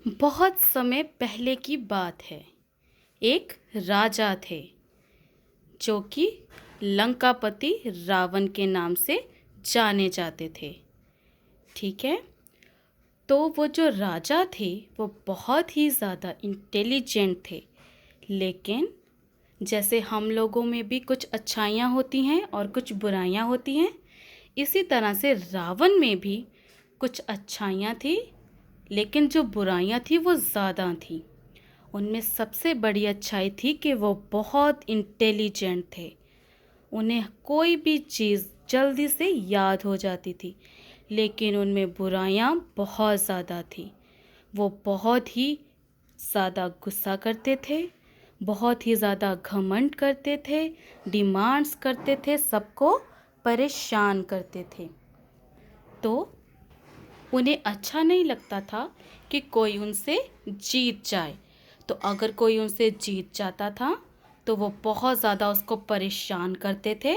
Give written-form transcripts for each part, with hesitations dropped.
बहुत समय पहले की बात है। एक राजा थे जो कि लंकापति रावण के नाम से जाने जाते थे। ठीक है। तो वो जो राजा थे वो बहुत ही ज़्यादा इंटेलिजेंट थे। लेकिन जैसे हम लोगों में भी कुछ अच्छाइयाँ होती हैं और कुछ बुराइयाँ होती हैं, इसी तरह से रावण में भी कुछ अच्छाइयाँ थी, लेकिन जो बुराइयाँ थी वो ज़्यादा थी। उनमें सबसे बड़ी अच्छाई थी कि वो बहुत इंटेलिजेंट थे। उन्हें कोई भी चीज़ जल्दी से याद हो जाती थी। लेकिन उनमें बुराइयां बहुत ज़्यादा थी। वो बहुत ही ज़्यादा गुस्सा करते थे, बहुत ही ज़्यादा घमंड करते थे, डिमांड्स करते थे, सबको परेशान करते थे। तो उन्हें अच्छा नहीं लगता था कि कोई उनसे जीत जाए। तो अगर कोई उनसे जीत जाता था तो वो बहुत ज़्यादा उसको परेशान करते थे,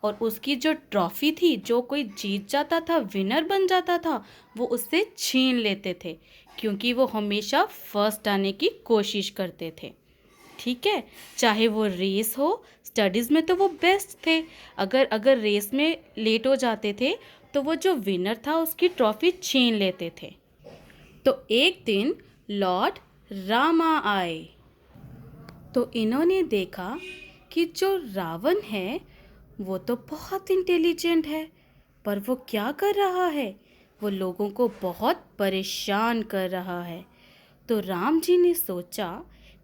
और उसकी जो ट्रॉफ़ी थी, जो कोई जीत जाता था, विनर बन जाता था, वो उससे छीन लेते थे, क्योंकि वो हमेशा फर्स्ट आने की कोशिश करते थे। ठीक है। चाहे वो रेस हो, स्टडीज़ में तो वो बेस्ट थे। अगर अगर रेस में लेट हो जाते थे तो वो जो विनर था उसकी ट्रॉफी छीन लेते थे। तो एक दिन लॉर्ड रामा आए। तो इन्होंने देखा कि जो रावण है वो तो बहुत इंटेलिजेंट है, पर वो क्या कर रहा है, वो लोगों को बहुत परेशान कर रहा है। तो राम जी ने सोचा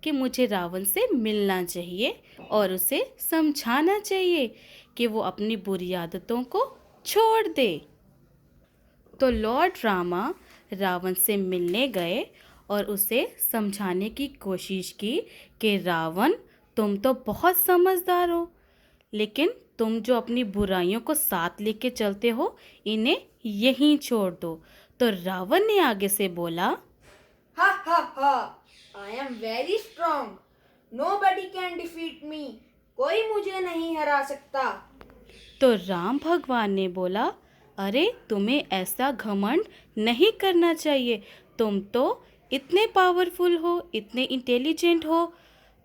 कि मुझे रावण से मिलना चाहिए और उसे समझाना चाहिए कि वो अपनी बुरी आदतों को छोड़ दे। तो लॉर्ड रामा रावण से मिलने गए और उसे समझाने की कोशिश की कि रावण, तुम तो बहुत समझदार हो, लेकिन तुम जो अपनी बुराइयों को साथ लेके चलते हो, इन्हें यहीं छोड़ दो। तो रावण ने आगे से बोला, Ha ha ha! I am very strong. Nobody can defeat me. कोई मुझे नहीं हरा सकता। तो राम भगवान ने बोला, अरे तुम्हें ऐसा घमंड नहीं करना चाहिए, तुम तो इतने पावरफुल हो, इतने इंटेलिजेंट हो।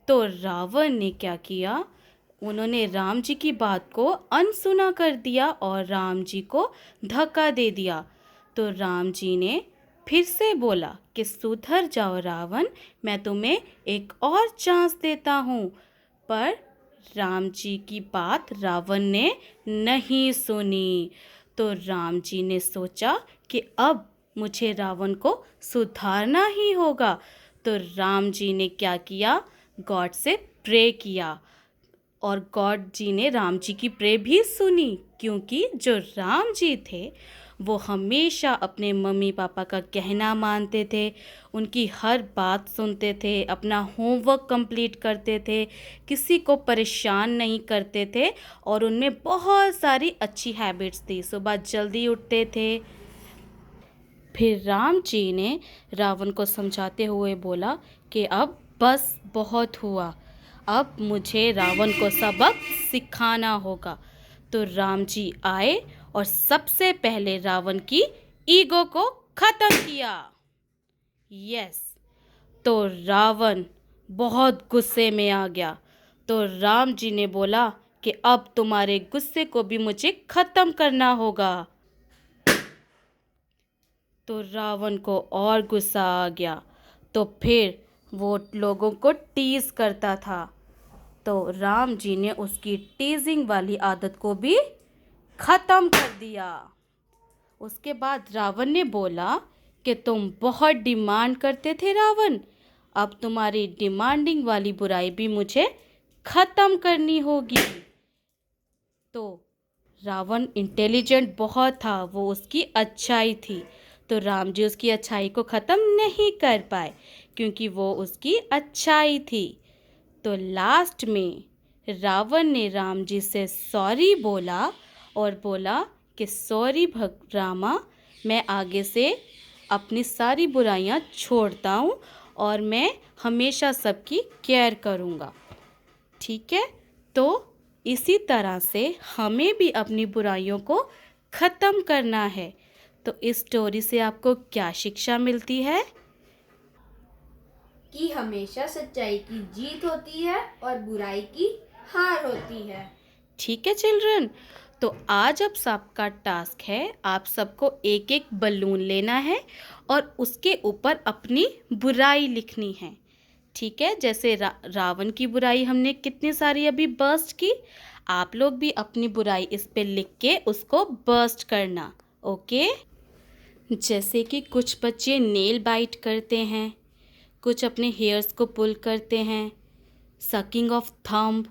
तो रावण ने क्या किया, उन्होंने राम जी की बात को अनसुना कर दिया और राम जी को धक्का दे दिया। तो राम जी ने फिर से बोला कि सुधर जाओ रावण, मैं तुम्हें एक और चांस देता हूँ। पर राम जी की बात रावण ने नहीं सुनी। तो राम जी ने सोचा कि अब मुझे रावण को सुधारना ही होगा। तो राम जी ने क्या किया, गॉड से प्रे किया, और गॉड जी ने राम जी की प्रे भी सुनी, क्योंकि जो राम जी थे वो हमेशा अपने मम्मी पापा का कहना मानते थे, उनकी हर बात सुनते थे, अपना होमवर्क कंप्लीट करते थे, किसी को परेशान नहीं करते थे, और उनमें बहुत सारी अच्छी हैबिट्स थी। सुबह जल्दी उठते थे। फिर राम जी ने रावण को समझाते हुए बोला कि अब बस बहुत हुआ, अब मुझे रावण को सबक सिखाना होगा। तो राम जी आए और सबसे पहले रावण की ईगो को खत्म किया। यस। तो रावण बहुत गुस्से में आ गया। तो राम जी ने बोला कि अब तुम्हारे गुस्से को भी मुझे खत्म करना होगा। तो रावण को और गुस्सा आ गया। तो फिर वो लोगों को टीज करता था। तो राम जी ने उसकी टीजिंग वाली आदत को भी खत्म कर दिया। उसके बाद रावण ने बोला कि तुम बहुत डिमांड करते थे रावण, अब तुम्हारी डिमांडिंग वाली बुराई भी मुझे खत्म करनी होगी। तो रावण इंटेलिजेंट बहुत था, वो उसकी अच्छाई थी। तो राम जी उसकी अच्छाई को ख़त्म नहीं कर पाए, क्योंकि वो उसकी अच्छाई थी। तो लास्ट में रावण ने राम जी से सॉरी बोला और बोला कि सॉरी रामा, मैं आगे से अपनी सारी बुराइयां छोड़ता हूँ और मैं हमेशा सबकी केयर करूँगा। ठीक है। तो इसी तरह से हमें भी अपनी बुराइयों को ख़त्म करना है। तो इस स्टोरी से आपको क्या शिक्षा मिलती है? कि हमेशा सच्चाई की जीत होती है और बुराई की हार होती है। ठीक है चिल्ड्रन, तो आज अब सबका टास्क है, आप सबको एक एक बलून लेना है और उसके ऊपर अपनी बुराई लिखनी है। ठीक है, जैसे रावण की बुराई हमने कितनी सारी अभी बर्स्ट की, आप लोग भी अपनी बुराई इस पे लिख के उसको बर्स्ट करना। ओके, जैसे कि कुछ बच्चे नेल बाइट करते हैं, कुछ अपने हेयर्स को पुल करते हैं, sucking of thumb,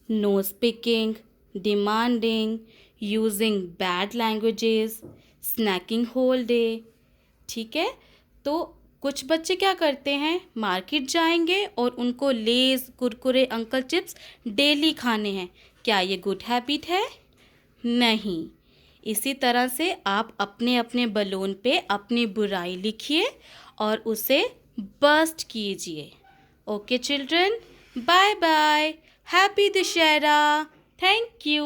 nose picking, demanding, using bad languages, snacking whole day. ठीक है, तो कुछ बच्चे क्या करते हैं, मार्केट जाएंगे और उनको लेज, कुरकुरे, अंकल चिप्स डेली खाने हैं। क्या ये गुड हैबिट है? नहीं। इसी तरह से आप अपने अपने बलून पे अपनी बुराई लिखिए और उसे बर्स्ट कीजिए। Okay children, bye bye, happy Dussehra, thank you.